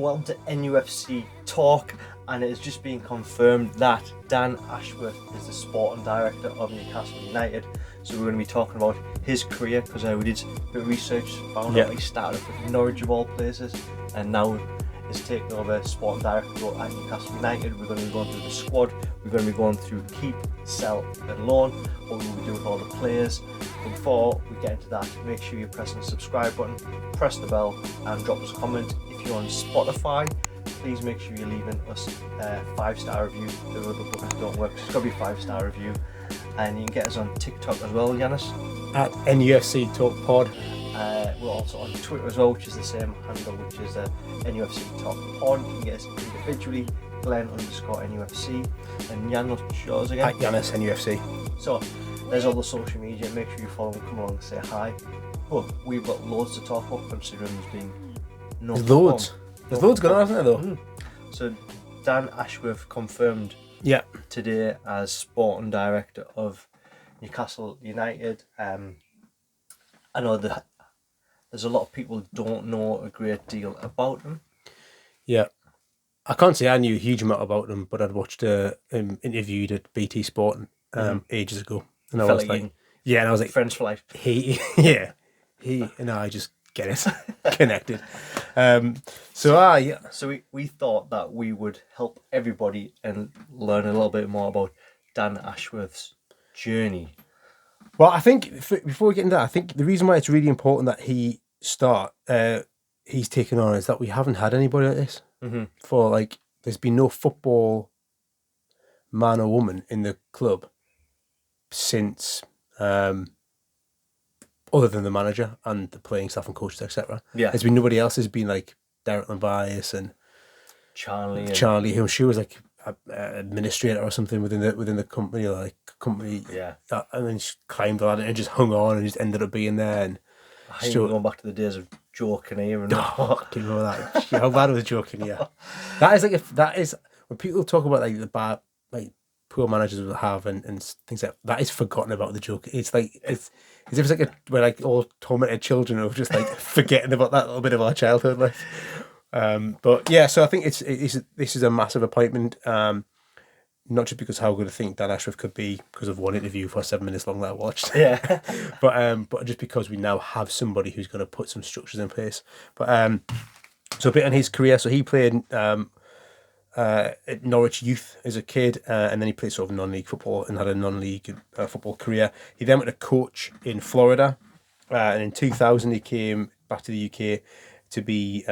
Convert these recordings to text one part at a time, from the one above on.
welcome to NUFC Talk, and it has just been confirmed that Dan Ashworth is the sporting director of Newcastle United. So we're going to be talking about his career, because we did a bit of research, found out he started with Norwich of all places, and now is taking over sporting director at Newcastle United. We're going to be going through the squad, we're going to be going through keep, sell and loan, what we will do with all the players. But before we get into that, make sure you're pressing the subscribe button, press the bell and drop us a comment. If you're on Spotify, please make sure you're leaving us a 5-star review. The other buttons don't work, so it's got to be a 5-star review. And you can get us on TikTok as well, Yanis. At NUFC Talk Pod. We're also on Twitter as well, which is the same handle, which is NUFC Talk Pod. You can get us individually, Glen_NUFC, and Yanis yours again. At Yanis NUFC. So there's all the social media. Make sure you follow and come along and say hi. But we've got loads to talk about, considering there's been no. There's loads. There's loads going on, isn't there, though? So Dan Ashworth confirmed today as sporting director of Newcastle United. I know that there's a lot of people who don't know a great deal about him. Yeah. I can't say I knew a huge amount about him, but I'd watched him interviewed at BT Sport ages ago. And I was like, and I was like, Friends for life. I just get it connected. So we thought that we would help everybody and learn a little bit more about Dan Ashworth's journey. Well, I think before we get into that, I think the reason why it's really important that he's taken on is that we haven't had anybody like this for there's been no football man or woman in the club since other than the manager and the playing staff and coaches, etc. Yeah, there's been nobody else. There's been like Derek Lambias and Charlie, who she was like administrator or something within the company, and then she climbed the ladder and just hung on and just ended up being there. And going back to the days of Joe Kinnear and do you remember that? How bad was Joe Kinnear? That is when people talk about like the bad poor managers will have and things like that is forgotten about the joke. It's like it's as if it's we're all tormented children of just forgetting about that little bit of our childhood. But yeah, so I think this is a massive appointment. Not just because how good I think Dan Ashworth could be because of one interview for 7 minutes long that I watched. Yeah. but just because we now have somebody who's going to put some structures in place. But so a bit on his career. So he played at Norwich Youth as a kid, and then he played sort of non-league football and had a non-league football career. He then went to coach in Florida, and in 2000 he came back to the UK to be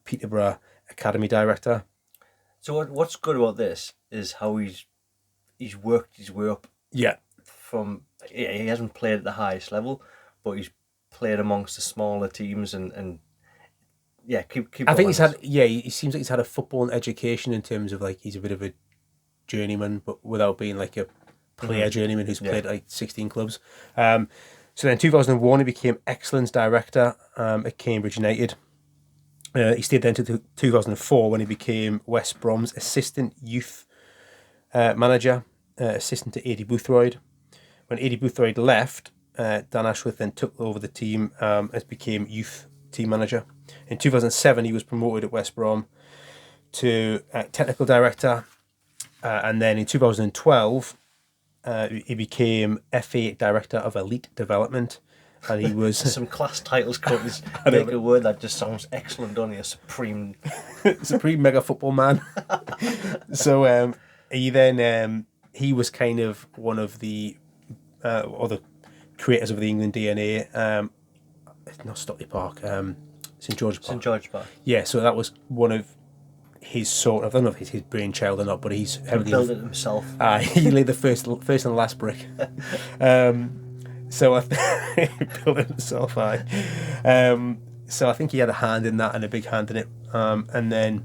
Peterborough Academy Director. So what's good about this is how he's worked his way up. Yeah. He hasn't played at the highest level, but he's played amongst the smaller teams and keep. I think he seems like he's had a football education in terms of he's a bit of a journeyman, but without being like a player journeyman who's played 16 clubs. So then in 2001 he became excellence director at Cambridge United. He stayed then to 2004 when he became West Brom's assistant youth manager, assistant to Adi Boothroyd. When Adi Boothroyd left, Dan Ashworth then took over the team and became youth team manager. In 2007, he was promoted at West Brom to technical director, and then in 2012, he became FA director of elite development. And he was some class titles companies make a word that just sounds excellent, don't you? Supreme mega football man. So he was kind of one of the other creators of the England DNA. Not Stockley Park, St George Park. Yeah, so that was one of his sort of, I don't know if it's his brainchild or not, but he's heavily built it himself. He laid the first and last brick. So he built it himself. So I think he had a hand in that and a big hand in it. And then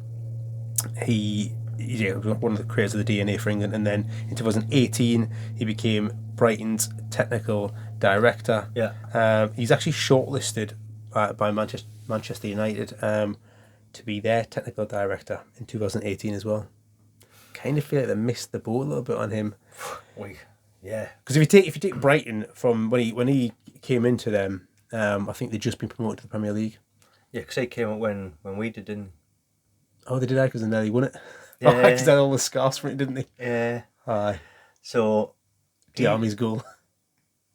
he was one of the creators of the DNA for England. And then in 2018, he became Brighton's technical director. Yeah. He's actually shortlisted by Manchester United to be their technical director in 2018 as well. Kind of feel like they missed the boat a little bit on him. Yeah, because if you take Brighton from when he came into them, I think they'd just been promoted to the Premier League. Yeah, because they came up when we did, didn't Oh, they did that because they nearly won it. Yeah. Oh, because they had all the scarves from it, didn't they? Yeah. Aye. So Diarmi's goal.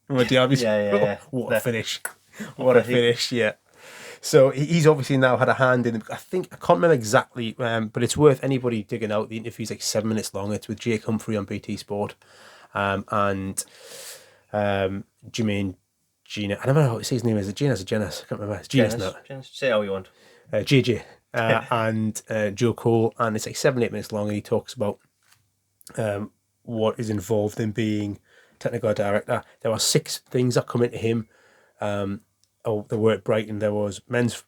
Remember Diarmi's goal? Yeah. What a finish. What What a a finish, yeah. So he's obviously now had a hand in. I can't remember exactly, but it's worth anybody digging out. The interview's like 7 minutes long. It's with Jake Humphrey on BT Sport, and Jermaine Gina. I never know how to say his name. Is it Gina or Genis? I can't remember. It's Genius now. Say how you want. JJ and Joe Cole, and it's like 7-8 minutes long, and he talks about what is involved in being technical director. There are 6 things that come into him. There were at Brighton. There was men's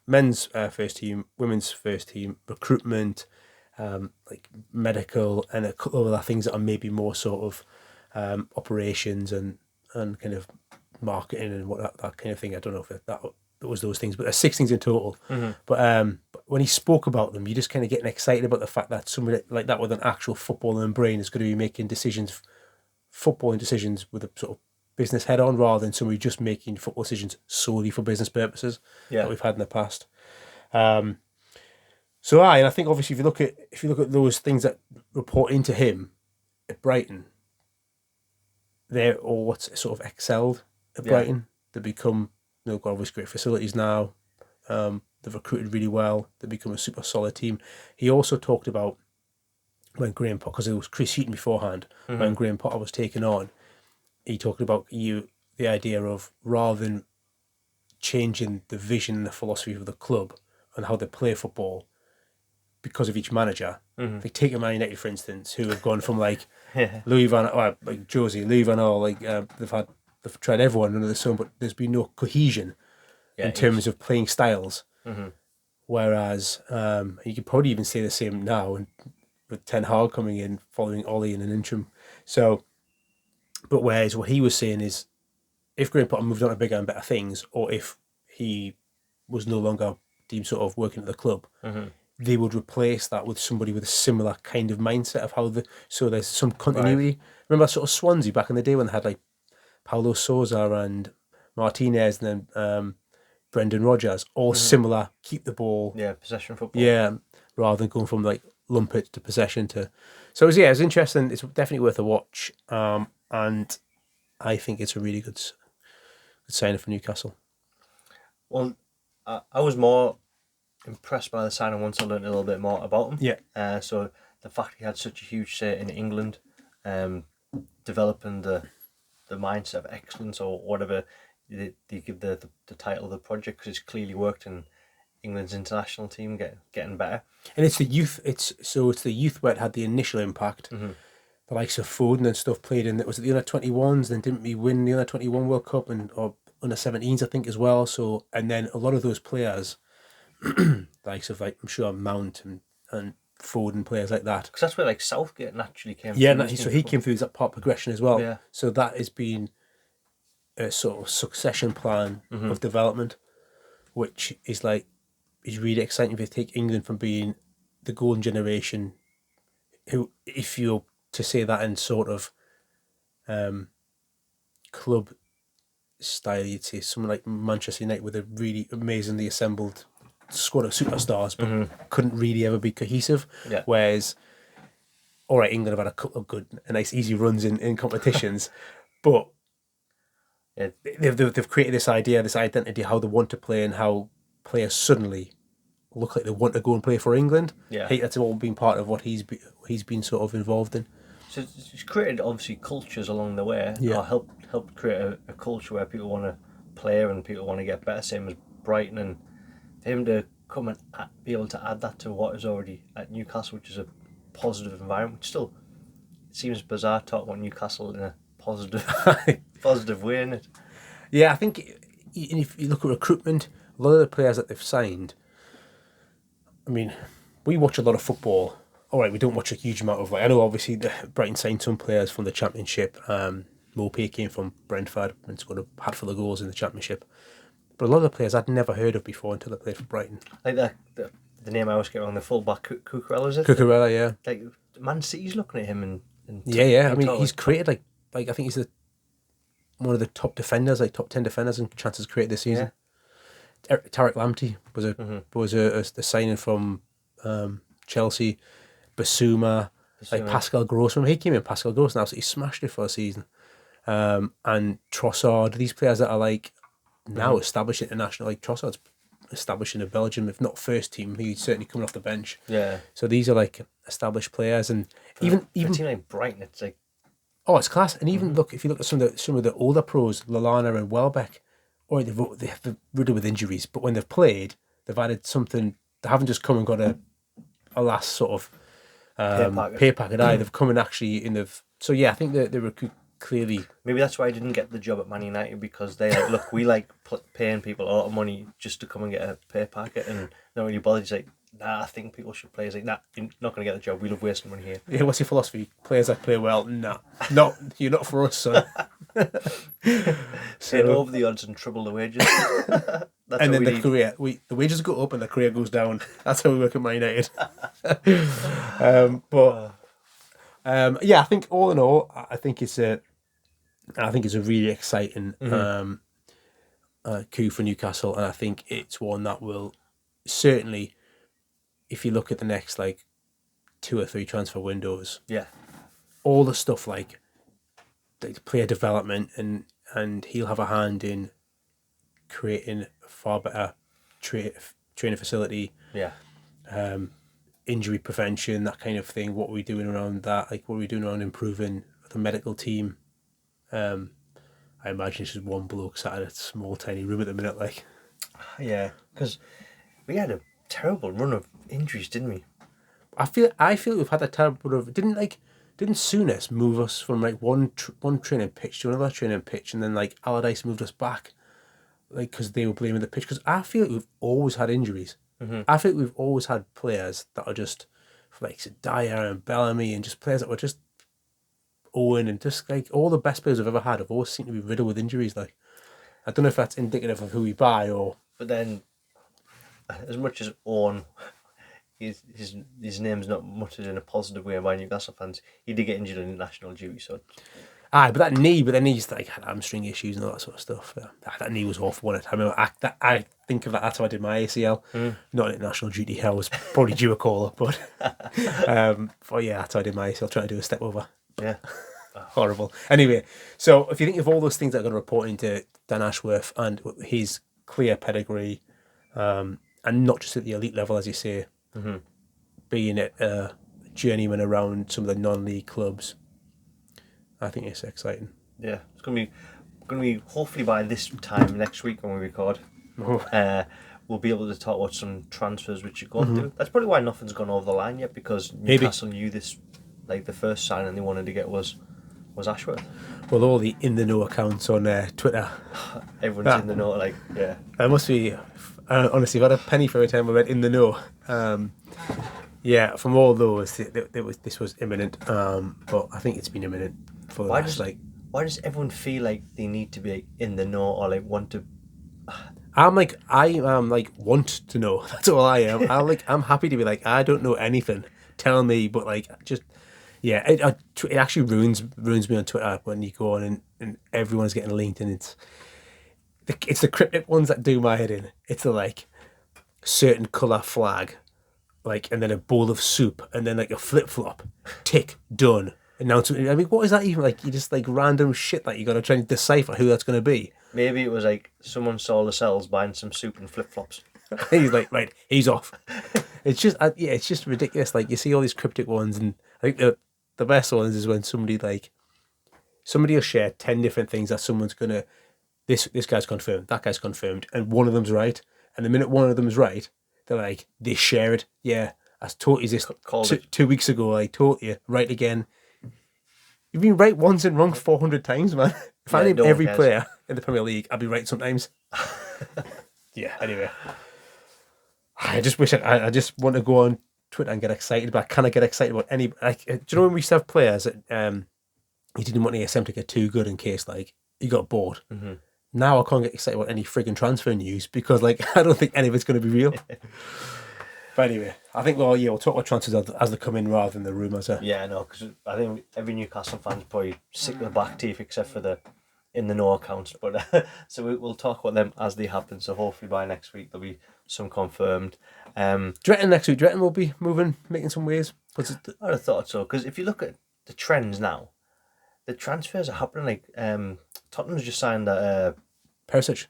first team, women's first team, recruitment, like medical, and a couple of other things that are maybe more sort of operations and kind of marketing and what that kind of thing. I don't know if that was those things, but there's 6 things in total. Mm-hmm. But when he spoke about them, you're just kind of getting excited about the fact that somebody like that with an actual footballing brain is going to be making footballing decisions with a sort of business head on, rather than somebody just making football decisions solely for business purposes that we've had in the past. And I think obviously if you look at those things that report into him at Brighton, they're all what's sort of excelled at Brighton. They become, got obviously great facilities now. They've recruited really well. They become a super solid team. He also talked about when Graham Potter, because it was Chris Heaton beforehand, when Graham Potter was taken on, he talked about the idea of, rather than changing the vision and the philosophy of the club and how they play football because of each manager. Like take Man United, for instance, who have gone from like Louis van Gaal, they've tried everyone under the sun, but there's been no cohesion in terms of playing styles. Whereas you could probably even say the same now, and with Ten Hag coming in following Ollie in an interim. So, but whereas what he was saying is, if Graham Potter moved on to bigger and better things, or if he was no longer deemed sort of working at the club, they would replace that with somebody with a similar kind of mindset of how so there's some continuity. Right. Remember sort of Swansea back in the day when they had like Paulo Sousa and Martinez and then Brendan Rodgers, all similar, keep the ball. Yeah, possession football. Yeah, rather than going from like lump it to possession to. So it was interesting. It's definitely worth a watch, and I think it's a really good signing for Newcastle. Well, I was more impressed by the signing once I learned a little bit more about him. Yeah. So the fact he had such a huge say in England, developing the mindset of excellence or whatever they give the title of the project, because it's clearly worked in England's international team getting better. And it's the youth. It's the youth where it had the initial impact. The likes of Foden and stuff played in. It was the under-21s. Then didn't we win the under-21 World Cup or under-17s I think as well. So and then a lot of those players, the likes of like I'm sure Mount and Foden, players like that. Because that's where like Southgate naturally came. Yeah, so he came through that part progression as well. Yeah. So that has been a sort of succession plan of development, which is really exciting if you take England from being the golden generation, who, if you're to say that in sort of club style, you'd say someone like Manchester United with a really amazingly assembled squad of superstars, but couldn't really ever be cohesive. Yeah. Whereas, all right, England have had a couple of nice easy runs in competitions, but they've created this idea, this identity, how they want to play and how players suddenly look like they want to go and play for England. Yeah. I think that's all been part of what he's been sort of involved in. So it's created obviously cultures along the way. Yeah. Or helped create a culture where people want to play and people want to get better. Same as Brighton, and for him to come and be able to add that to what is already at Newcastle, which is a positive environment. Which still, it seems bizarre talking about Newcastle in a positive way, isn't it? Yeah, I think if you look at recruitment, a lot of the players that they've signed, I mean, we watch a lot of football. All right, we don't watch a huge amount of, I know obviously Brighton signed some players from the Championship. Mopey came from Brentford and scored a hatful of goals in the Championship. But a lot of the players I'd never heard of before until they played for Brighton. Like the name I always get wrong, the fullback Cucurella, is it? Cucurella, yeah. Like Man City's looking at him and yeah. I mean, he's created like I think he's one of the top defenders, like top 10 defenders in chances created this season. Yeah. Tarek Lamptey was a signing from Chelsea, Basuma, like Pascal Gross. When he came in, Pascal Gross and absolutely smashed it for a season. And Trossard, these players that are like now established international, like Trossard's establishing in Belgium, if not first team, he's certainly coming off the bench. Yeah. So these are like established players, and For even a team like Brighton, it's like, oh, it's class. And even look, if you look at some of the older pros, Lallana and Welbeck, or they've riddled with injuries, but when they've played, they've added something. They haven't just come and got a last sort of pay packet. They've come and actually in the. So yeah, I think they recruit clearly. Maybe that's why I didn't get the job at Man United, because they like, look, we like paying people a lot of money just to come and get a pay packet and not really bothered. He's like, nah, I think people should play. He's like, nah, you're not going to get the job. We love wasting money here. Yeah, what's your philosophy? Players that play well? Nah, not you're not for us, son. So over the odds and treble the wages. That's and then career, the wages go up and the career goes down. That's how we work at Man United. Yeah, I think all in all, I think it's a really exciting coup for Newcastle, and I think it's one that will certainly, if you look at the next like 2 or 3 transfer windows, all the stuff like player development and he'll have a hand in creating a far better training facility. Injury prevention, that kind of thing. What are we doing around that? Like, what are we doing around improving the medical team? I imagine it's just one bloke sat in a small, tiny room at the minute. Like, yeah, because we had a terrible run of injuries, didn't we? I feel we've had a terrible run of. Didn't Souness move us from like one training pitch to another training pitch, and then like Allardyce moved us back, like because they were blaming the pitch? Because I feel like we've always had injuries. I think we've always had players that are just like Dyer and Bellamy, and just players that were just Owen, and just like all the best players we've ever had have always seemed to be riddled with injuries. Like, I don't know if that's indicative of who we buy or. But then, as much as Owen, his name's not muttered in a positive way by Newcastle fans, he did get injured in national duty, so. Aye, but that knee, then he's like had hamstring issues and all that sort of stuff. That knee was awful, wasn't it? I remember I think of that. That's how I did my ACL. Not in national duty. I was probably due a call-up, but yeah, that's how I did my ACL. Trying to do a step over. Yeah, horrible. Anyway, so if you think of all those things that are going to report into Dan Ashworth and his clear pedigree, and not just at the elite level, as you say, being a journeyman around some of the non-league clubs. I think it's exciting. Yeah, it's going to be hopefully by this time next week when we record, we'll be able to talk about some transfers which are going through. That's probably why nothing's gone over the line yet, because Newcastle knew this, like the first signing they wanted to get was Ashworth. Well, all the in the know accounts on Twitter, everyone's in the know. Like, yeah, I must be honestly, I've had a penny for every time I read in the know. Yeah, from all those, this was imminent. But I think it's been imminent. Why does everyone feel like they need to be like, in the know or like want to? I want to know. That's all I am. I'm happy to be like, I don't know anything. Tell me, but like just it actually ruins me on Twitter when you go on and everyone's getting linked, and it's the cryptic ones that do my head in. It's the like certain colour flag, like, and then a bowl of soup, and then like a flip flop, tick, done. Announcement. I mean, what is that even like? You just like random shit that you got to try and decipher who that's going to be. Maybe it was like someone saw Lascelles buying some soup and flip flops. He's like, right, he's off. It's just, it's just ridiculous. Like, you see all these cryptic ones, and I think the best ones is when somebody will share 10 different things that someone's gonna. This guy's confirmed, that guy's confirmed, and one of them's right. And the minute one of them's right, they're like, they share it. Yeah, I taught you this 2 weeks ago. I taught you right again. You've been right once and wrong 400 times, man. If I named every player in the Premier League, I'd be right sometimes. Yeah, anyway. I just wish I just want to go on Twitter and get excited, but I cannot get excited about any. Like, do you know when we used to have players that you didn't want to get them to get too good in case like you got bored? Now I can't get excited about any frigging transfer news because like I don't think any of it's going to be real. But anyway, I think we'll talk about transfers as they come in rather than the rumours. Yeah, no, because I think every Newcastle fan's probably sick of the back teeth except for the in the no accounts, but so we'll talk about them as they happen. So hopefully by next week there'll be some confirmed. Do you reckon next week? Do you reckon we'll be making some waves? I'd have thought so, because if you look at the trends now, the transfers are happening. Like Tottenham's just signed that Perisic,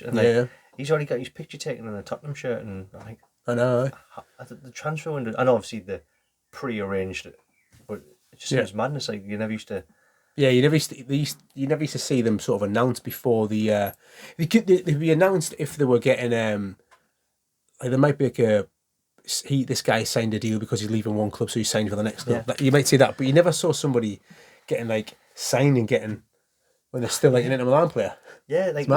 and like, he's already got his picture taken in a Tottenham shirt, and like I know. The transfer window, and obviously the pre-arranged it, but it just seems madness. Like you never used to. Yeah, you never used to see them sort of announced before the. They'd be announced if they were getting like there might be like this guy signed a deal because he's leaving one club, so he signed for the next club. Like, you might see that, but you never saw somebody getting like signed and getting when they're still like an Inter Milan player. Yeah, like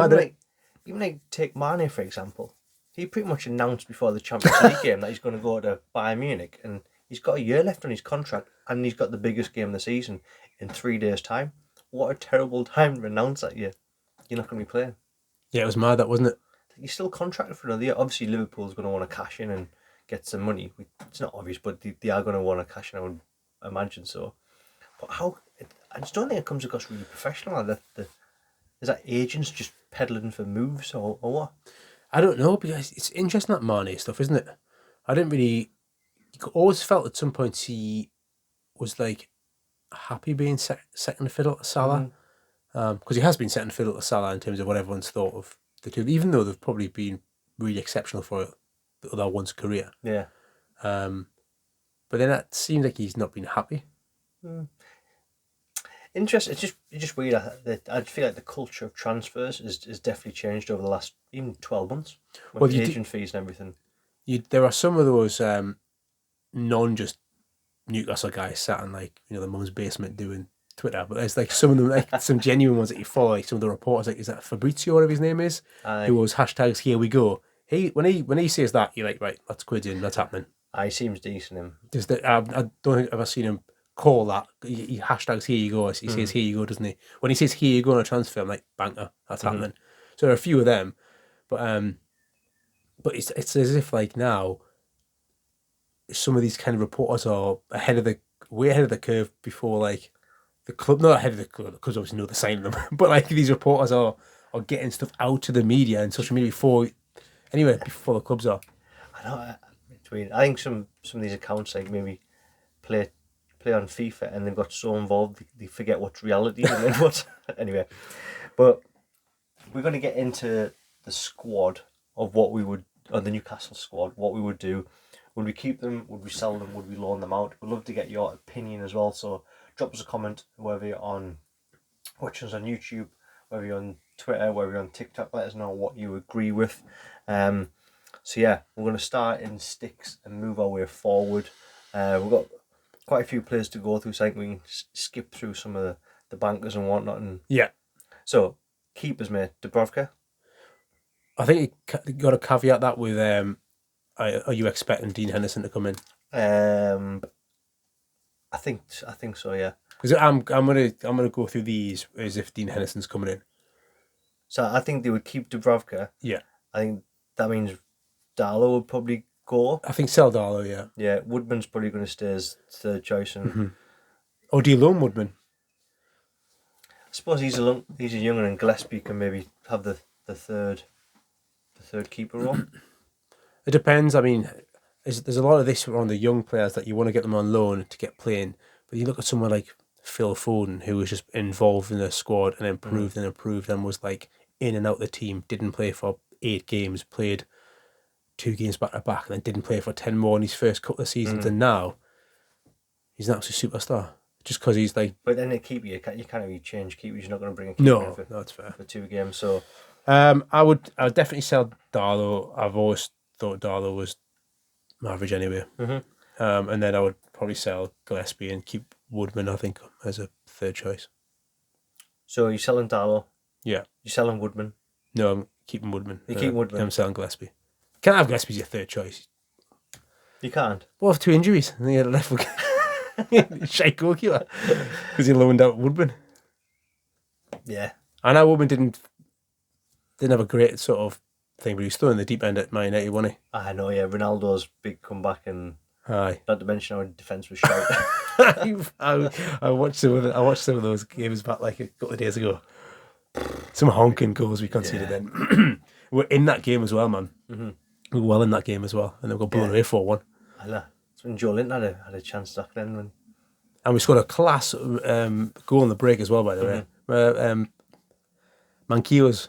even like take Mane for example. He pretty much announced before the Champions League game that he's going to go to Bayern Munich, and he's got a year left on his contract, and he's got the biggest game of the season in 3 days' time. What a terrible time to announce that you're not going to be playing. Yeah, it was mad, that wasn't it? You're still contracted for another year. Obviously, Liverpool's going to want to cash in and get some money. It's not obvious, but they are going to want to cash in, I would imagine so. But I just don't think it comes across really professional. Is that agents just peddling for moves or what? I don't know, because it's interesting, that Mane stuff, isn't it? I didn't really... You always felt at some point he was like happy being second fiddle to Salah. Because he has been second fiddle to Salah in terms of what everyone's thought of the two, even though they've probably been really exceptional for the other one's career. Yeah. But then it seems like he's not been happy. Interesting. It's just weird. I feel like the culture of transfers is definitely changed over the last even 12 months. With agent fees and everything. There are some of those non-just Newcastle guys sat in like the mum's basement doing Twitter, but there's like some of them, like some genuine ones that you follow, like some of the reporters, like is that Fabrizio, whatever his name is, who was hashtags here we go. When he says that, you're like, right, that's quid in, that's happening. He seems decent. Him. I don't think I've ever seen him call that. He hashtags here you go. He says here you go, doesn't he? When he says here you go on a transfer, I'm like, banker, that's happening. So there are a few of them, but it's as if like now some of these kind of reporters are way ahead of the curve before like the club, not ahead of the club because obviously they're signing them, but like these reporters are getting stuff out to the media and social media before the clubs are. I know. I think some of these accounts like maybe play on FIFA and they've got so involved they forget what's reality and then what. Anyway, but we're going to get into the squad of what we would, or the Newcastle squad, what we would do. Would we keep them? Would we sell them? Would we loan them out? We'd love to get your opinion as well. So drop us a comment, whether you're watching us on YouTube, whether you're on Twitter, whether you're on TikTok. Let us know what you agree with. So yeah, we're going to start in sticks and move our way forward. We've got quite a few players to go through, so I think we can skip through some of the bankers and whatnot. And yeah. So keepers, mate. Dubravka. I think you got to caveat that with are you expecting Dean Henderson to come in? I think so. Yeah. Because I'm gonna go through these as if Dean Henderson's coming in. So I think they would keep Dubravka. Yeah. I think that means Darlow would probably go. I think sell Darlow. Yeah. Yeah. Woodman's probably going to stay as third choice. And Or do you loan Woodman? I suppose he's a younger, and Gillespie can maybe have the third keeper role. It depends. I mean, there's a lot of this around the young players that you want to get them on loan to get playing. But you look at someone like Phil Foden, who was just involved in the squad and improved and was like in and out the team, didn't play for 8 games, played 2 games back to back, and then didn't play for 10 more in his first couple of seasons. And now he's an absolute superstar. Just because he's like... But then the keeper, you can't really change keepers. You're not going to bring a keeper in that's fair. For 2 games. So I would definitely sell Darlow. I've always thought Darlow was average anyway. And then I would probably sell Gillespie and keep Woodman, I think, as a third choice. So you're selling Darlow? Yeah. You're selling Woodman? No, I'm keeping Woodman. You keep Woodman? I'm selling Gillespie. Can't have Gillespie as your third choice. You can't? Well, have 2 injuries and he had a left foot. Shite goalkeeper. Because he loaned out Woodman. Yeah. I know Woodman didn't have a great sort of thing, but he was still in the deep end at Man United, wasn't he? I know, yeah. Ronaldo's big comeback, and aye. Not to mention our defence was shite. I watched some of those games back like a couple of days ago. Some honking goals we conceded then. We're in that game as well, man. Mm-hmm. We were well in that game as well, and then we got blown away 4-1. I know. It's when Joe Linton had a chance back then. And we scored a class goal on the break as well, by the way. Manquillo's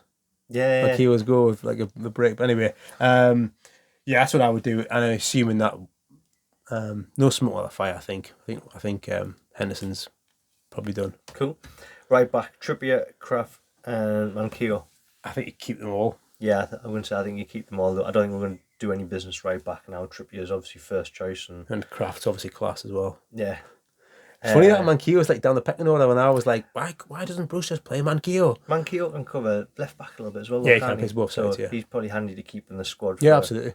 goal with like the break. But anyway, that's what I would do. And I'm assuming that no smoke without fire. I think Henderson's probably done. Cool. Right back, Trippier, Kraft, and Manquillo. I think you keep them all. Yeah, I'm going to say I think you keep them all. I don't think we're going to do any business right back now. Trippier is obviously first choice, and Kraft's obviously class as well. Yeah. It's funny that Manquillo's like down the pecking order, and I was like, why doesn't Bruce just play Manquillo? Manquillo can cover left back a little bit as well. Yeah, he can play both sides. Yeah, he's probably handy to keep in the squad. Absolutely.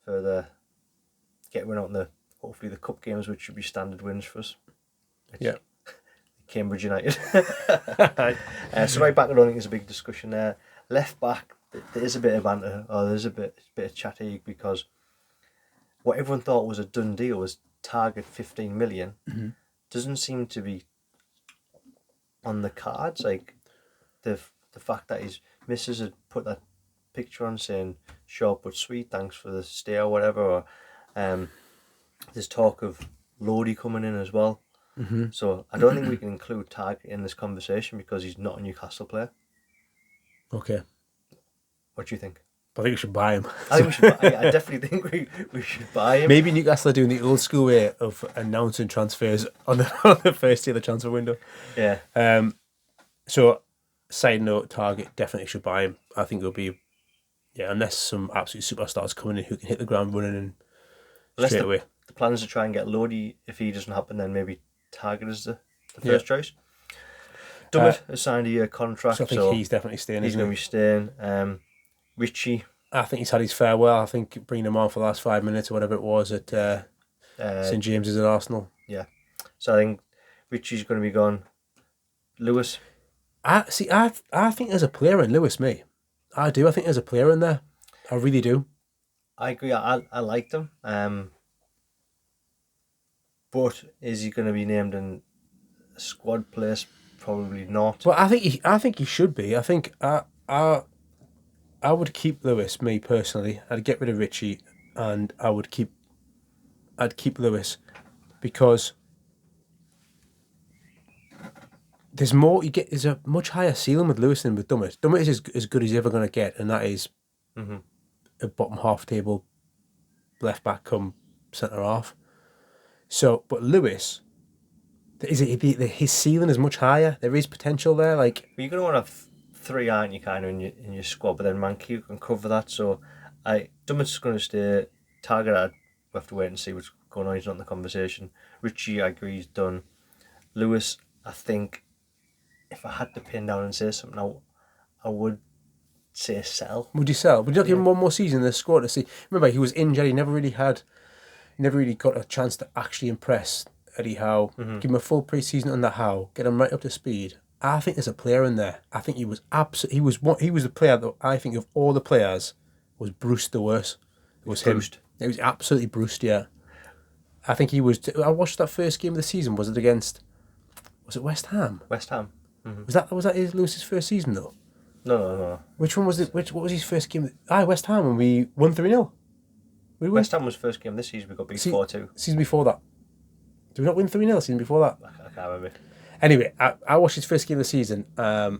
For the get win out in the hopefully the cup games, which should be standard wins for us. Cambridge United. So right back, I don't think there's a big discussion there. Left back, there is a bit of banter, or there's a bit of chatty, because what everyone thought was a done deal was target 15 million. Mm-hmm. Doesn't seem to be on the cards. Like the fact that his missus had put that picture on saying short but sweet, thanks for the stay or whatever. Or there's talk of Lodi coming in as well. Mm-hmm. So I don't think we can include Target in this conversation because he's not a Newcastle player. Okay. What do you think? I think we should buy him. I think we should. I definitely think we should buy him. Maybe Newcastle are doing the old school way of announcing transfers on the first day of the transfer window. Yeah. So, side note, Target definitely should buy him. I think it'll be, unless some absolute superstars coming in who can hit the ground running and straight away. The plan is to try and get Lodi. If he doesn't happen, then maybe Target is the first choice. Dummett has signed a year contract. So I think he's definitely staying. He's going to be staying. Richie. I think he's had his farewell. I think bringing him on for the last 5 minutes or whatever it was at St James's at Arsenal. Yeah. So I think Richie's going to be gone. Lewis. I think there's a player in Lewis, me. I do. I think there's a player in there. I really do. I agree. I liked him. But is he going to be named in a squad place? Probably not. Well, I think he should be. I think I would keep Lewis, me personally. I'd get rid of Richie, and I'd keep Lewis, because there's more. There's a much higher ceiling with Lewis than with Dummett. Dummett is as good as he's ever going to get, and that is a bottom half table left back come centre half. So, but Lewis, his ceiling is much higher. There is potential there. Like, you're going to want to have three, aren't you, kind of in your squad? But then Manquillo can cover that. So, Dummett's going to stay. Target, we have to wait and see what's going on. He's not in the conversation. Richie, I agree, he's done. Lewis, I think, if I had to pin down and say something, I would say sell. Would you sell? Would you not give him one more season in the squad to see? Remember, he was injured. He never really got a chance to actually impress Eddie Howe. Give him a full pre-season under Howe. Get him right up to speed. I think there's a player in there. I think he was he was the player that I think of all the players was Bruce the worst. It was him. It was absolutely Bruce. Yeah. I think he was. I watched that first game of the season. Was it West Ham? West Ham. Mm-hmm. Was that Lewis's first season though? No. Which one was it? What was his first game? West Ham, when we won 3-0. West Ham was first game this season. We got beat 4-2. Season before that. Did we not win 3-0 season before that? I can't remember. Anyway, I watched his first game of the season. I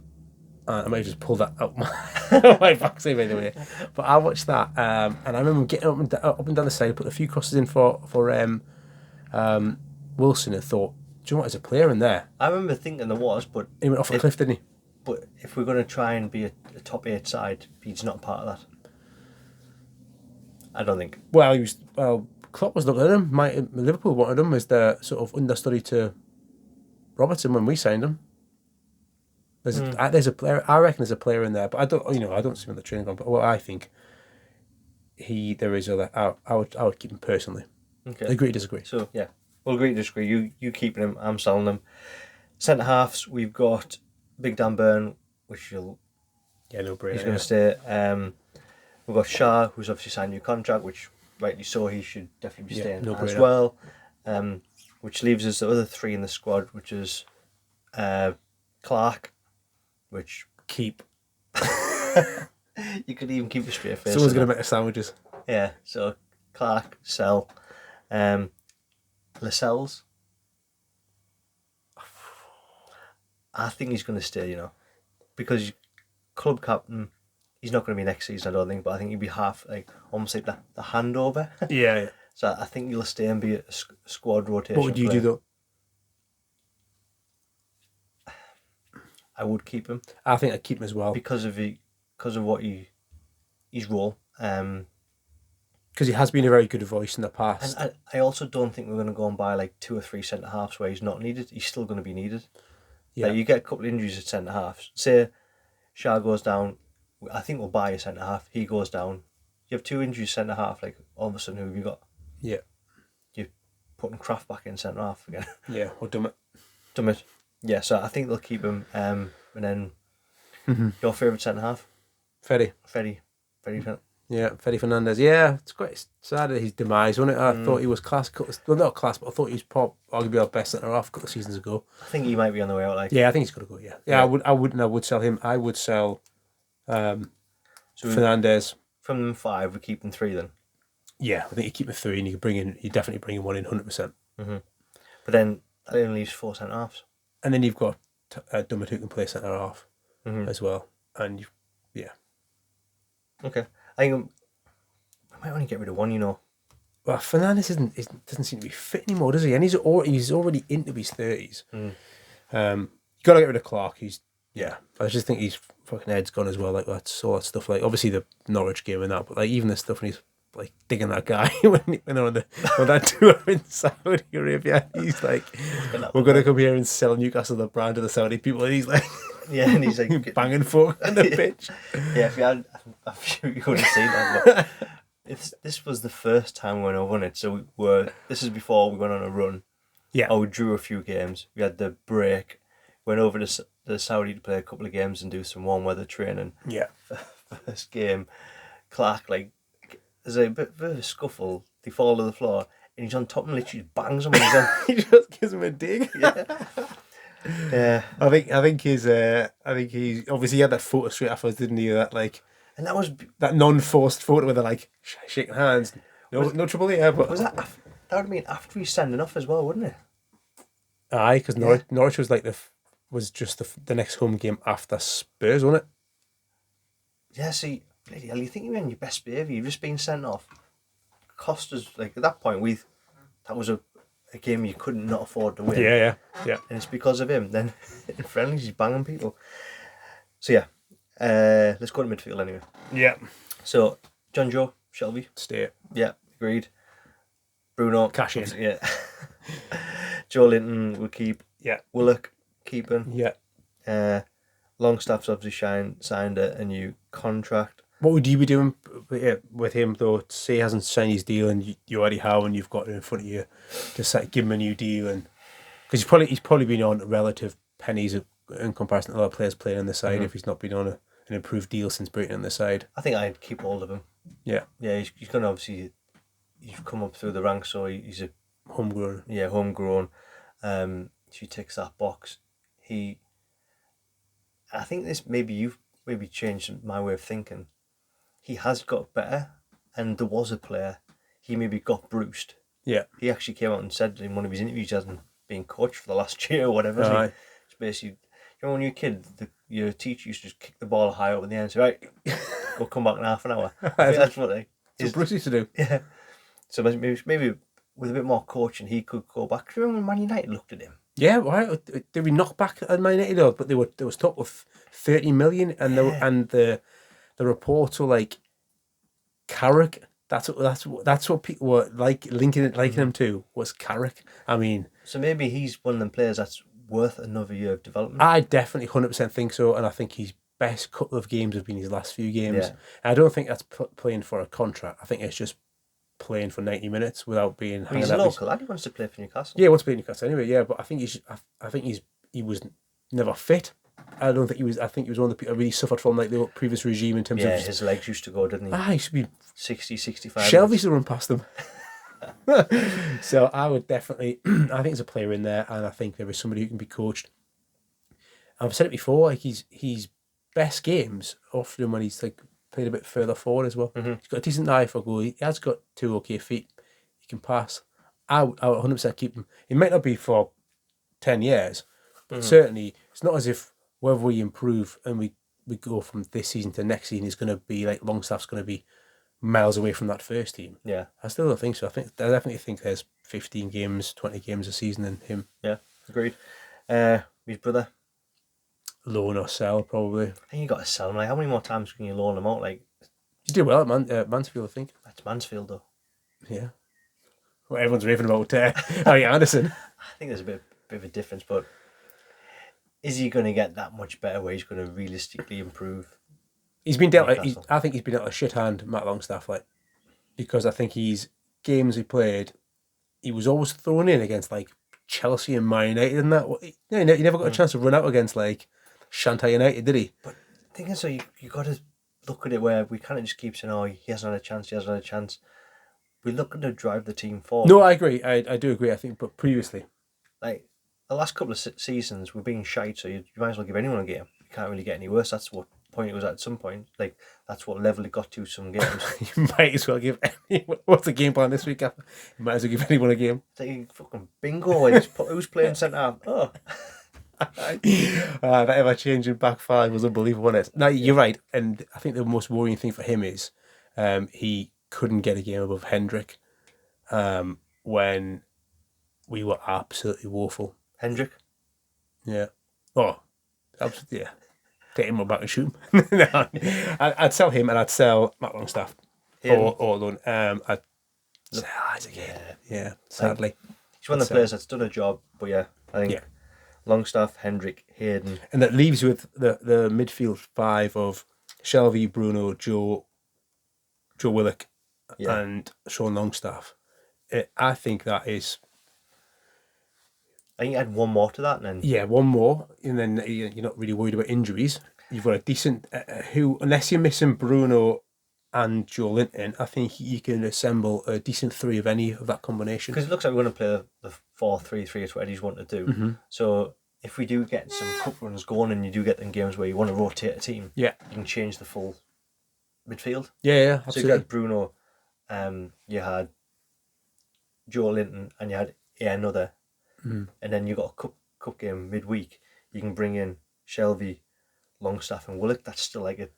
might have just pulled that out my backside, by the way. But I watched that, and I remember getting up and down the side, put a few crosses in for Wilson, and thought, do you know what, there's a player in there. I remember thinking there was, but he went off a cliff, didn't he? But if we're going to try and be a top 8 side, he's not part of that. I don't think. Well, Klopp was looking at him. Liverpool wanted him as the sort of understudy to Robertson when we signed him. There's a player. I reckon there's a player in there, but I don't see him on the training ground. But what I think, there is other. I would keep him personally. Okay. Agree, disagree. So yeah, we'll agree to disagree. You keeping him, I'm selling him. Centre halves, we've got Big Dan Burn, which no brainer. He's going to stay. We've got Shah, who's obviously signed a new contract, which rightly so, he should definitely be staying as well. Which leaves us the other three in the squad, which is Clark, which Keep. You could even keep a straight face. Someone's going to make the sandwiches. Yeah, so Clark, Sell, Lascelles. I think he's going to stay, you know, because club captain, he's not going to be next season, I don't think, but I think he'll be almost like the handover. Yeah. So I think he'll stay and be a squad rotation. What would you do though? I would keep him. I think I'd keep him as well. Because of what his role. Because he has been a very good voice in the past. And I also don't think we're going to go and buy like 2 or 3 centre halves where he's not needed. He's still going to be needed. Yeah. Like you get a couple of injuries at centre halves. Say Shah goes down, I think we'll buy a centre half. He goes down. You have 2 injuries centre half. Like all of a sudden, who have you got? Yeah. You're putting Kraft back in centre half again. Yeah, or Dummett. Dummett. Yeah, so I think they'll keep him. And then your favourite centre half? Freddy. Yeah, Freddy Fernandez. Yeah, it's quite sad at his demise, wasn't it? I thought he was class. Well, not class, but I thought he was arguably our best centre half a couple of seasons ago. I think he might be on the way out. Like, yeah, I think he's got to go. Yeah. I would sell him. I would sell Fernandez. From them 5, we keep them 3 then. Yeah, I think you keep the 3, and you definitely bring in 1 in 100%. But then that only leaves 4 centre halves. And then you've got Dummett who can play centre half as well, and Okay. I think I might only get rid of 1, you know. Well, Fernandez doesn't seem to be fit anymore, does he? And he's already into his 30s. You got to get rid of Clark. I just think he's fucking head's gone as well. Like that's all that stuff. Like obviously the Norwich game and that, but like even the stuff when he's like digging that guy when they're on that tour in Saudi Arabia, he's like, "We're gonna come here and sell Newcastle the brand to the Saudi people," and he's like. Yeah, and he's like banging folk on the pitch. Yeah, if you had, you would have seen that. But this was the first time when I won it, so this is before we went on a run. Yeah. Oh, we drew a few games. We had the break, went over to the Saudi to play a couple of games and do some warm weather training. Yeah. First game, Clark, like, there's a bit of a scuffle. They fall to the floor, and he's on top and literally bangs him. He just gives him a dig. Yeah. Yeah, I think he's obviously he had that photo straight afterwards, didn't he? That like, and that was that non-forced photo where they're like shaking hands. No trouble here, but was that would have been after he's sending off as well, wouldn't it? Aye, because Norwich was like was just the next home game after Spurs, wasn't it? Yeah, see, bloody hell, you think you're in your best behaviour, you've just been sent off. Cost us, like at that point that was a game you couldn't not afford to win. Yeah. And it's because of him. Then in friendlies he's banging people. So yeah, let's go to midfield anyway. Yeah. So John Joe, Shelby. Stay. Yeah, agreed. Bruno. Cash in. Yeah. Joe Linton will keep. Yeah. Willock keeping. Yeah. Longstaff's obviously signed a new contract. What would you be doing with him though? Say he hasn't signed his deal and you already have, and you've got him in front of you, just like give him a new deal, and because he's probably been on relative pennies in comparison to other players playing on the side. If he's not been on an improved deal since Brighton on the side, I think I'd keep hold of him. Yeah, he's going to obviously he's come up through the ranks, so he's a homegrown. Yeah, homegrown. She ticks that box. I think this you've changed my way of thinking. He has got better, and there was a player, he maybe got bruised. Yeah. He actually came out and said in one of his interviews he hasn't been coached for the last year or whatever. Right. It's basically, you know, when you're a kid, your teacher used to just kick the ball high up in the air and say, right, go come back in half an hour. I think that's what it's Bruce used to do. Yeah. So maybe with a bit more coaching, he could go back. Do you remember when Man United looked at him? Yeah, why did we knock back at Man United though? But there was talk of 30 million, and the reports were like Carrick. That's what people were liking him to, was Carrick. I mean, so maybe he's one of them players that's worth another year of development. I definitely 100% think so, and I think his best couple of games have been his last few games. Yeah. And I don't think that's playing for a contract. I think it's just playing for 90 minutes without being. He's a local lad. He wants to play for Newcastle. Yeah, he wants to play for Newcastle anyway. Yeah, but I think he was never fit. I don't think he was. I think he was one of the people that really suffered from like the previous regime in terms of his legs used to go, didn't he? He used to be 60, 65. Shelby used to run past them. So I would definitely. I think there's a player in there, and I think there is somebody who can be coached. I've said it before. Like he's best games often when he's like played a bit further forward as well. Mm-hmm. He's got a decent eye for goal. He has got 2 okay feet. He can pass. I would 100% keep him. He might not be for 10 years, but certainly it's not as if whether we improve and we go from this season to next season is going to be like Longstaff's going to be miles away from that first team. Yeah. I still don't think so. I definitely think there's 15 games, 20 games a season in him. Yeah, agreed. His brother. Loan or sell, probably. I think you got to sell him. Like, how many more times can you loan him out? Like, He did well at Mansfield, I think. that's Mansfield, though. Yeah. Well, everyone's raving about Harry Anderson. I think there's a bit of a difference, but is he going to get that much better where he's going to realistically improve? He's been dealt. I think he's been dealt a shit hand, Matt Longstaff, like, because I think games he played, he was always thrown in against like Chelsea and Man United and that. He never got a chance to run out against like Shanghai United, did he? But the thing is, so you got to look at it where we can't just keep saying, "Oh, he hasn't had a chance. He hasn't had a chance." We're looking to drive the team forward. No, I agree. I do agree. I think, but previously, like the last couple of seasons, we're being shite. So you might as well give anyone a game. You can't really get any worse. That's what point it was at some point. Like that's what level it got to some games. You might as well give anyone. What's the game plan this week? You might as well give anyone a game. It's like fucking bingo. Who's playing centre half? Oh. That ever-changing back five was unbelievable, wasn't it? No, you're right, and I think the most worrying thing for him is he couldn't get a game above Hendrick when we were absolutely woeful. Hendrick? Yeah. Oh, absolutely, yeah. Take him back and shoot him. No, I'd sell him and I'd sell Matt Longstaff. Or loan. I'd sell Isaac again. Yeah, sadly. He's one of the players that's done a job, but yeah, I think Longstaff, Hendrick, Hayden. And that leaves you with the midfield five of Shelvey, Bruno, Joe Willock, and Sean Longstaff. I think that is... I think you add one more to that, and then... Yeah, one more, and then you're not really worried about injuries. You've got a decent... unless you're missing Bruno and Joe Linton, I think you can assemble a decent three of any of that combination. Because it looks like we're going to play the 4-3-3 is what Eddie's wanting to do. Mm-hmm. So if we do get some cup runs going and you do get them games where you want to rotate a team, you can change the full midfield. Yeah, absolutely. So you had Bruno, you had Joe Linton, and you had another. And then you got a cup game midweek. You can bring in Shelvey, Longstaff, and Willock. That's still like a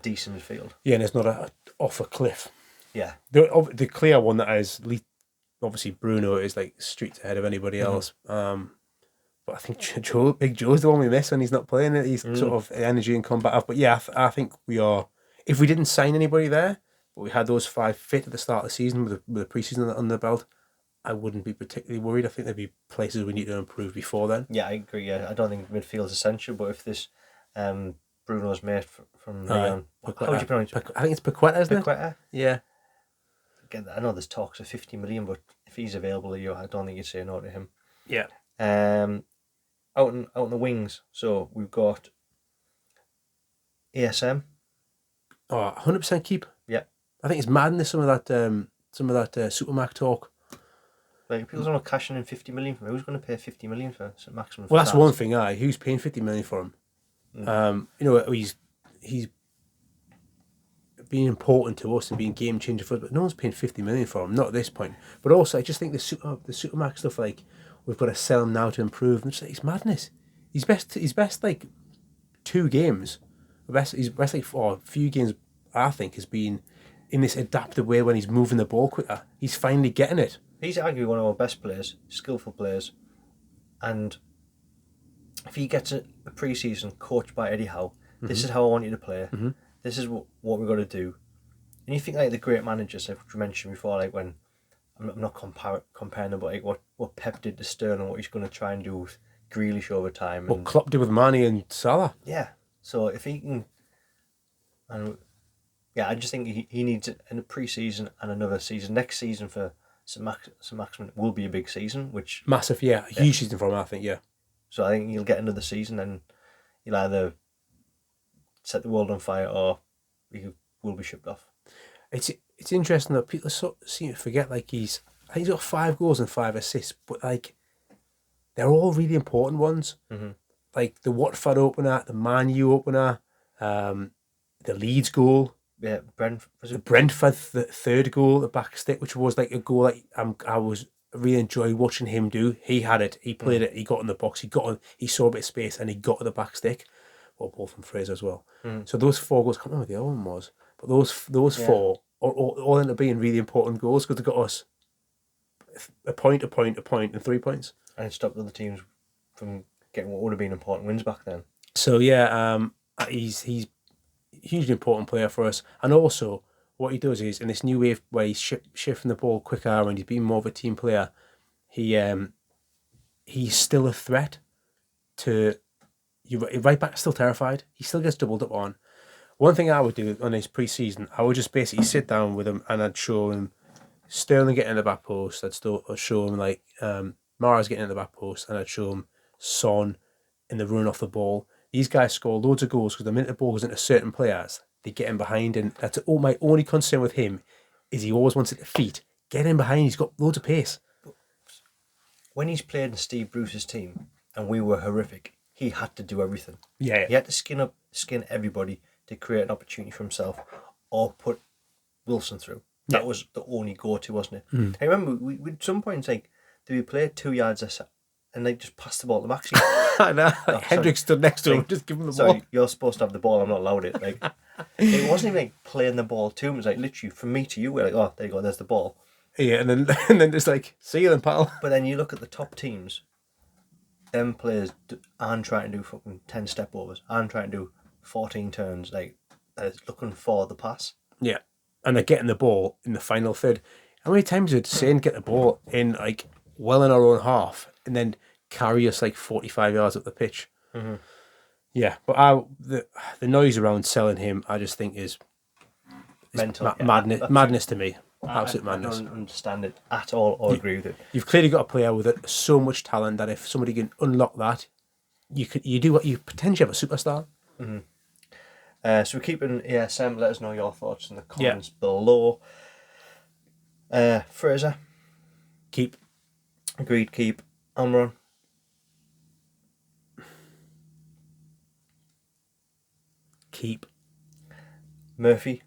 decent midfield. Yeah, and it's not off a cliff. Yeah. The clear one that is obviously Bruno is like streets ahead of anybody else. But I think Big Joe's the one we miss when he's not playing it. He's sort of energy and combat off. But yeah, I think we are. If we didn't sign anybody there, but we had those five fit at the start of the season with the pre-season on the belt, I wouldn't be particularly worried. I think there'd be places we need to improve before then. Yeah, I agree. Yeah, I don't think midfield's essential, but if this Bruno's mate from Leon, how would you pronounce it? I think it's Paqueta, isn't it? Paqueta? Yeah. Again, I know there's talks of 50 million, but if he's available, I don't think you'd say no to him. Yeah. Out in the wings, so we've got ASM. Oh, 100% keep. Yeah. I think it's madness, some of that Supermac talk. Like, people are cashing in 50 million for him. Who's going to pay 50 million for St. Maximin? Well, that's one thing. Who's paying 50 million for him? He's being important to us and being game changer for us, but no one's paying 50 million for him. Not at this point. But also, I just think the Supermac stuff, like, we've got to sell him now to improve. And it's madness. His best like 2 games. His best like a few games, I think, has been in this adaptive way when he's moving the ball quicker. He's finally getting it. He's arguably one of our best players, skillful players, and if he gets a pre-season coached by Eddie Howe, this is how I want you to play. This is what we've got to do. And you think like the great managers, like we mentioned before, like when I'm not comparing them, but like what Pep did to Sterling and what he's going to try and do with Grealish over time. What Klopp did with Mane and Salah. Yeah. So if he can, I just think he needs it in a pre-season and another season. Next season for St. Maximin will be a big season, which... Massive, yeah. Huge season for him, I think, yeah. So I think he'll get another season and he'll either set the world on fire or he will be shipped off. It's interesting that people seem to forget, like, I think he's got 5 goals and 5 assists, but, like, they're all really important ones. Like the Watford opener, the Man U opener, The Leeds goal, Yeah, was the it? Brentford third goal, the back stick, which was like a goal that I was really enjoyed watching him do. He had it, he played it, he got in the box, he saw a bit of space, and he got to the back stick. Well, both from Fraser as well. So those 4 goals, I can't remember what the other one was, but those 4 all ended up being really important goals because they got us a point, and 3 points. And it stopped other teams from getting what would have been important wins back then. So yeah, he's a hugely important player for us, and also what he does is in this new wave where he's shifting the ball quicker and he's being more of a team player. He's still a threat to you. Right back, still terrified. He still gets doubled up on. One thing I would do on his pre-season, I would just basically sit down with him and I'd show him Sterling getting in the back post. I'd show him like Mara's getting in the back post, and I'd show him Son in the run off the ball. These guys score loads of goals because the minute the ball goes into certain players, they get in behind, and that's my only concern with him is he always wants it to feet. Get in behind. He's got loads of pace. When he's played in Steve Bruce's team and we were horrific, he had to do everything. Yeah. He had to skin everybody to create an opportunity for himself or put Wilson through. That was the only go-to, wasn't it? I remember we at some point like, do we play 2 yards and they just passed the ball to Maxi? I know. Hendrick stood next to him, just give him the ball. Sorry, you're supposed to have the ball. I'm not allowed it. Like, it wasn't even like playing the ball to him. It was like literally from me to you. We're like, oh, there you go. There's the ball. Yeah, and then just like, see you then, pal. But then you look at the top teams. Them players aren't trying to do fucking 10 step overs. Aren't trying to do 14 turns. Like, they're looking for the pass. Yeah, and they're getting the ball in the final third. How many times did Sain get the ball in like well in our own half and then carry us like 45 yards up the pitch? Yeah, but the noise around selling him, I just think is mental. Madness to me. Absolute madness. I don't understand it at all or agree with it. You've clearly got a player with so much talent that if somebody can unlock that, you do what you potentially have a superstar. So we're keeping ASM. Let us know your thoughts in the comments below. Fraser. Keep. Agreed, keep. Amron. Keep. Murphy.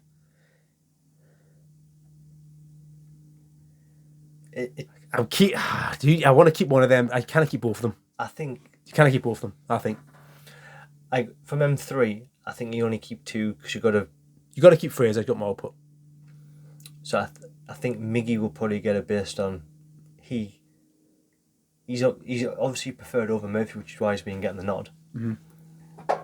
I'm keep. Dude, I want to keep one of them. I can't keep both of them. I think you can't keep both of them. I think. From M3, I think you only keep 2 because you got to keep Fraser. He's got more output. So I think Miggy will probably get it based on he's obviously preferred over Murphy, which is why he's been getting the nod.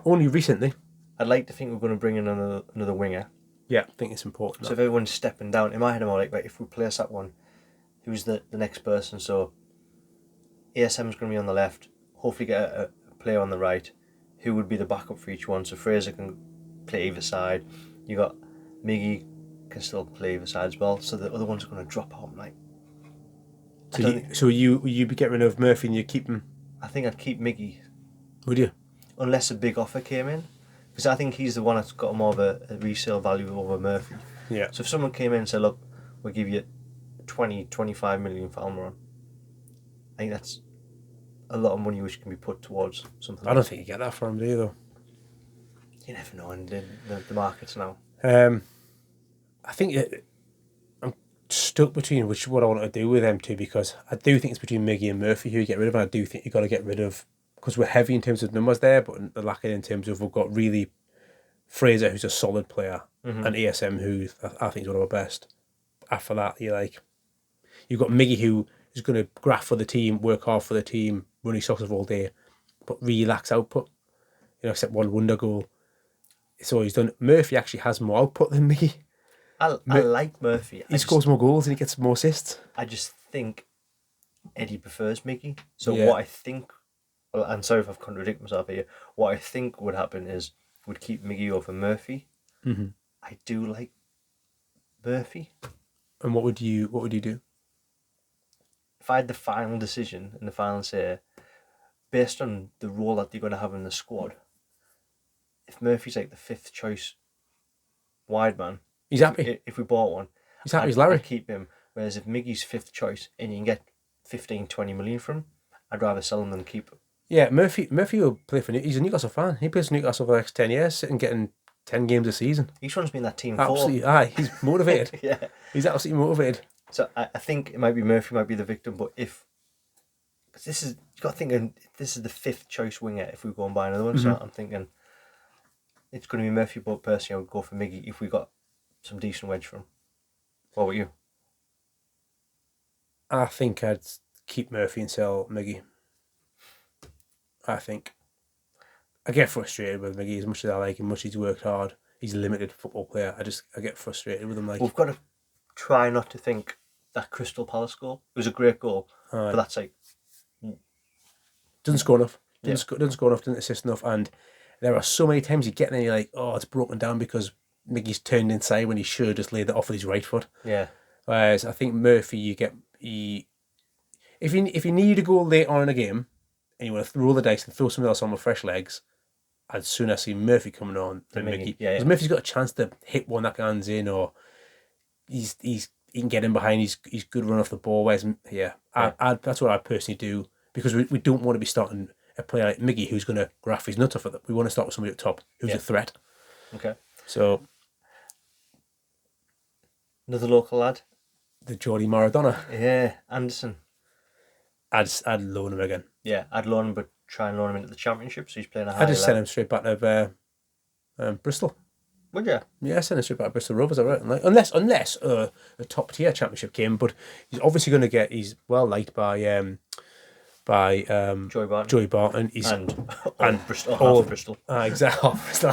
Only recently. I'd like to think we're going to bring in another winger. Yeah, I think it's important. So if everyone's stepping down, in my head I'm all like, right, if we place that one, who's the next person? So ASM's going to be on the left. Hopefully get a player on the right. Who would be the backup for each one? So Fraser can play either side. You got Miggy can still play either side as well. So the other one's going to drop out. Like, so you be getting rid of Murphy and you keep him? I think I'd keep Miggy. Would you? Unless a big offer came in, because I think he's the one that's got more of a resale value over Murphy. Yeah. So if someone came in and said, look, we'll give you 20-25 million for Almiron, I think that's a lot of money which can be put towards something. I don't think you get that from him, do you, though? You never know in the markets now. I think I'm stuck between what I want to do with them two, because I do think it's between Miggy and Murphy who you get rid of, and I do think you've got to get rid of, because we're heavy in terms of numbers there, but they're lacking in terms of we've got really Fraser, who's a solid player, and ASM, who I think is one of our best. After that, you've got Miggy, who is going to graft for the team, work hard for the team, run his socks off all day, but really lacks output. Except one wonder goal. So he's done. Murphy actually has more output than Miggy. I like Murphy. He scores more goals and he gets more assists. I just think Eddie prefers Miggy. So what I think, well, I'm sorry if I've contradicted myself here. What I think would happen is would keep Miggy over Murphy. I do like Murphy. And what would you do? If I had the final decision and the final say, based on the role that they're going to have in the squad, if Murphy's like the 5th choice wide man, he's happy. If we bought one, he's happy as Larry. I'd keep him. Whereas if Miggy's 5th choice and you can get 15-20 million from him, I'd rather sell him than keep him. Yeah, Murphy will play for He's a Newcastle fan. He plays for Newcastle for the next 10 years, sitting getting 10 games a season. Each one's been that team Absolutely, aye. He's motivated. Yeah. He's absolutely motivated. So I think it might be Murphy might be the victim, but because you got to think this is the 5th choice winger if we go and buy another one. So I'm thinking it's going to be Murphy, but personally I would go for Miggy if we got some decent wedge from him. What about you? I think I'd keep Murphy and sell Miggy. I think. I get frustrated with Miggy as much as I like him, much as he's worked hard. He's a limited football player. I get frustrated with him. Like, we've got to try not to think that Crystal Palace goal. It was a great goal, but that's like doesn't score enough. Doesn't score enough. Doesn't assist enough. And there are so many times you get there and you're like, oh, it's broken down because Miggy's turned inside when he should just lay that off with his right foot. Yeah. Whereas I think Murphy, if you need to go late on in a game and you want to roll the dice and throw something else on with fresh legs, I'd sooner see Murphy coming on than Miggy. Because Murphy's got a chance to hit one that goes in, or he can get in behind. He's good run off the ball. Whereas that's what I personally do, because we don't want to be starting a player like Miggy who's going to graft his nuts off it. We want to start with somebody up top who's a threat. Okay. So another local lad, the Geordie Maradona. Yeah, Anderson. I'd loan him again. Yeah, I'd loan him, but try and loan him into the Championship, so he's playing a high I'd just send him straight back to Bristol. Would you? Yeah, send him straight back to Bristol Rovers, I reckon. Like, unless a top tier Championship game, but he's obviously going to get. He's well liked by Joey Barton. And Bristol, half of Bristol. Exactly, half Bristol.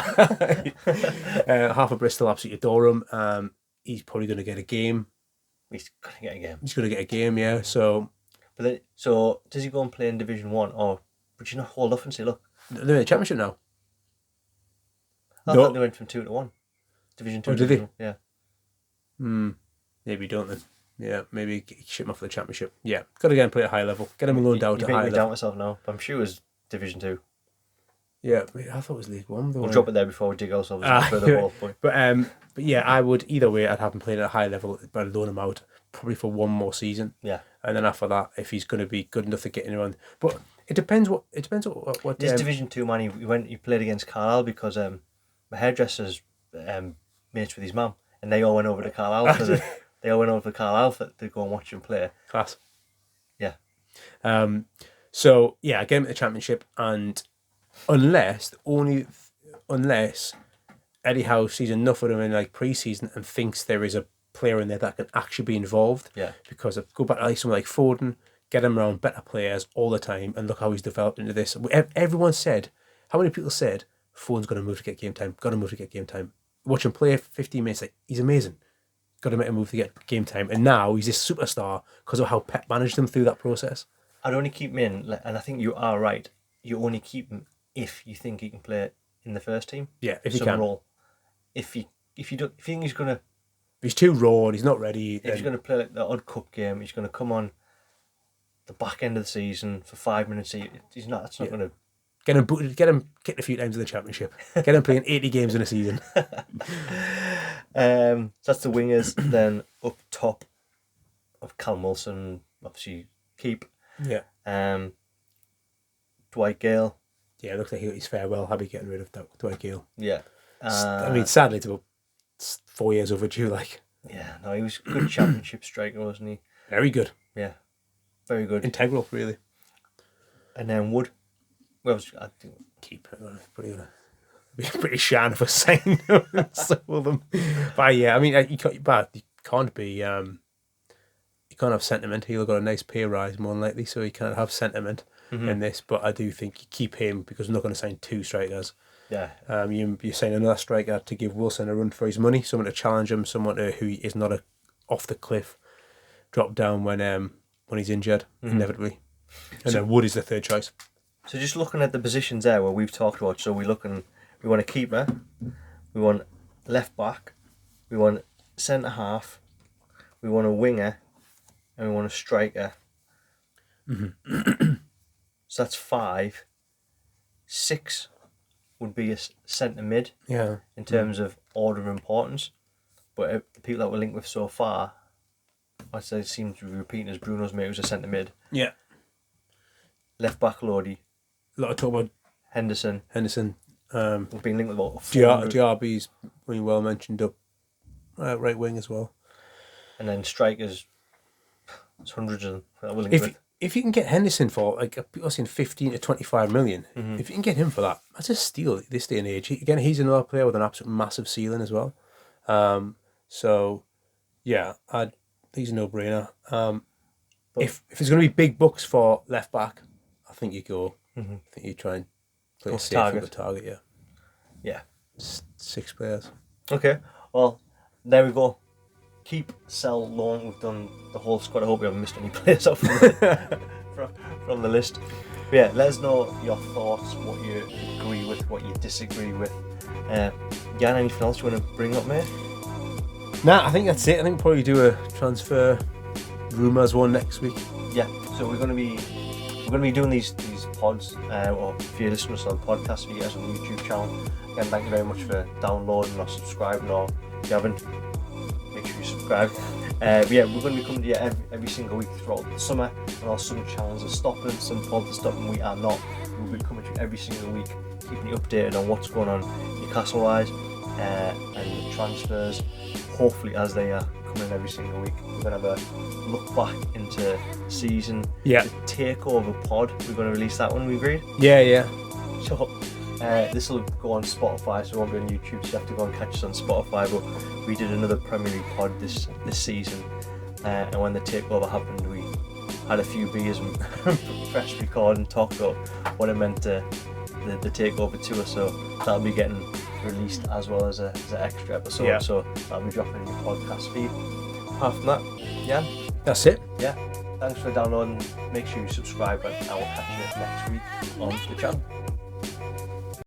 Half of Bristol absolutely adore him. He's probably going to get a game. He's going to get a game. He's going to get a game, yeah. So does he go and play in Division 1, or would you not hold off and say, look, they're in the Championship now? I thought they went from 2 to 1. Division 2. Oh, did they? Yeah. Maybe don't then. Yeah, maybe ship him off for the Championship. Yeah, got to get him play at a high level. Get him loaned out to high level. I doubt myself now, but I'm sure it was Division 2. Yeah, I thought it was League 1. We'll drop it there before we dig ourselves into further ball point. But yeah, I would, either way, I'd have him playing at a high level, but I'd loan him out probably for one more season. Yeah. And then after that, if he's going to be good enough to get in around. But it depends what this Division 2 man, he played against Carlisle because my hairdresser's mates with his mum, and they all went over to Carlisle to go and watch him play. Class. Yeah. So yeah, I get him at the Championship, and unless Eddie Howe sees enough of him in like pre-season and thinks there is a player in there that can actually be involved. Yeah. Because go back to like someone like Foden, get him around better players all the time, and look how he's developed into this. Everyone said, how many people said Foden's got to move to get game time? Got to move to get game time. Watch him play 15 minutes. Like, he's amazing. Got to make him move to get game time, and now he's this superstar because of how Pep managed him through that process. I'd only keep him in, and I think you are right. You only keep him if you think he can play in the first team. Yeah, if he can. Role. If you think he's gonna. He's too raw and he's not ready. If he's going to play like the odd cup game, he's going to come on the back end of the season for 5 minutes. He's not. That's not going to get him booted. Get him kicked a few times in the Championship. Get him playing 80 games in a season. That's the wingers. Then up top of Callum Wilson, obviously keep. Yeah. Dwight Gale. Yeah, it looks like he's farewell. Happy getting rid of Dwight Gale. Yeah. I mean, sadly, it's about 4 years overdue. Like. Yeah, no, he was a good Championship striker, wasn't he? Very good. Yeah, very good. Integral, really. And then Wood. Well, I think keep pretty shan for saying some of them. But yeah, I mean, you can't be. You can't have sentiment. He'll got a nice pay rise more than likely, so he can't have sentiment in this. But I do think you keep him because I'm not going to sign 2 strikers. Yeah. You sign another striker to give Wilson a run for his money, someone to challenge him, someone who is not off the cliff, drop down when he's injured inevitably, and then Wood is the third choice. So just looking at the positions there where we've talked about, so we want a keeper, we want left back, we want centre half, we want a winger, and we want a striker. So that's 5. 6 would be a centre mid. Yeah. In terms of order of importance, but the people that we're linked with so far, I'd say seem to be repeating as Bruno's mate, who's a centre mid. Yeah. Left back Lodi, a lot of talk about Henderson. We've been linked with about 400. GRB's been well mentioned up right wing as well. And then strikers, there's hundreds of them. If you can get Henderson for like people are saying 15 to 25 million, if you can get him for that, that's a steal at this day and age. Again, he's another player with an absolute massive ceiling as well. So yeah, he's a no-brainer. If there's going to be big bucks for left back, I think you go. I think you try and play a safe with the target. Yeah. 6 players. Okay. Well, there we go. Keep, sell, loan. We've done the whole squad. I hope we haven't missed any players off from the list. But yeah, let us know your thoughts, what you agree with, what you disagree with. Jan, anything else you want to bring up, mate? Nah, I think that's it. I think we'll probably do a transfer rumours one next week. Yeah, so we're going to be doing these pods, or if you're listening to us on the podcast, if you guys on the YouTube channel. Again, thank you very much for downloading or subscribing, or if you haven't, make sure you subscribe. But yeah, we're going to be coming to you every single week throughout the summer, and our summer channels are stopping, some pods are stopping, we are not. We'll be coming to you every single week, keeping you updated on what's going on Newcastle-wise, and the transfers, hopefully as they are coming every single week. We're going to have a look back into the season. Yeah. The takeover pod, we're going to release that one, we agreed? Yeah. So this will go on Spotify, so it won't be on YouTube, so you have to go and catch us on Spotify. But we did another Premier League pod this season, and when the takeover happened, we had a few beers and pressed record and talked about what it meant to the takeover to us. So that'll be getting released as well as an extra episode. Yeah. So that'll be dropping in your podcast feed. Apart from that, yeah, that's it. Yeah, thanks for downloading. Make sure you subscribe, and I will catch you next week on the channel.